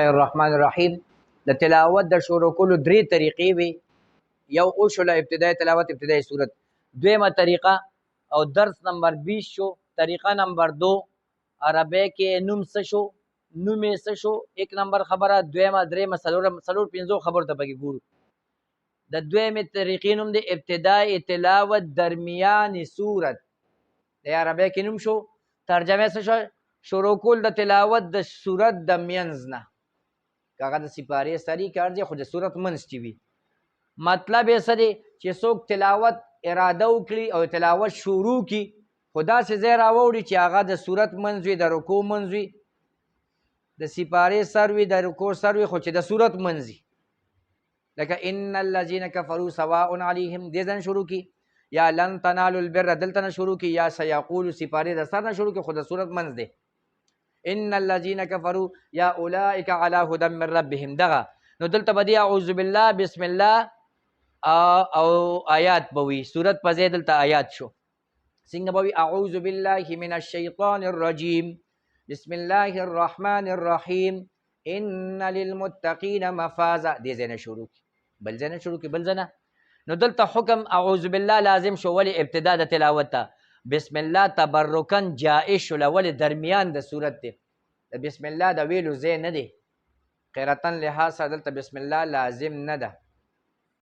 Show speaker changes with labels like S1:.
S1: الرحمن الرحیم د تلاوت د شروع کولو درې طریقې وي. یو اوشله ابتدای تلاوت ابتدای صورت، دویمه طریقه او درس نمبر 20 شو. طریقه نمبر 2 عربی کې نوم څه شو، نوم یې څه شو، ایک نمبر خبره. دویمه دریمه څلور پنځو خبرو ته پکې ګورو. د دویمې طریقې نوم دی ابتدای تلاوت درمیان صورت. د عربی کې نوم شو، ترجمه څه شو، شروع کول د تلاوت د صورت د منځ نه. هغه د سپارې سری کار دی خو د صورت منځ کې وي. مطلب یې څه دی چې څوک تلاوت اراده وکړي او تلاوت شروع کړي، خو داسې ځای راوړي چې هغه د صورت منځ وي، د رکوع منځ وي، د سپارې سر وي، د رکوع سر وي، خو چې د صورت منځ وي. لکه ان الذين كفروا سواء عليهم دې ځای شروع کړي، یا لن تنالوا البر دلته نه شروع کړي، یا سيقول سپارې د سر نه شروع کړي خو د صورت منځ دی. ان الذين كفروا یا اولئک علی هدى من ربهم دغه. نو دلته به دی اعوذ بالله بسم الله او آیات به وي، صورت په ځای دلته آیات شو. څنګه به وي؟ اعوذ بالله من الشیطان الرجیم بسم الله الرحمن الرحیم ان للمتقین مفازا. دې ځای نه شروع کړي، بل ځای نه شروع کړي، بل ځای نه. نو دلته حکم اعوذ بالله لازم شو، ولې ابتدا د تلاوت ته. بسم الله تبرکن جائز شو، ولې درمیان د صورت دی. د بسم الله د ویلو ځای نه دی، قرأتن لحاظ سره دلته بسم الله لازم نه ده.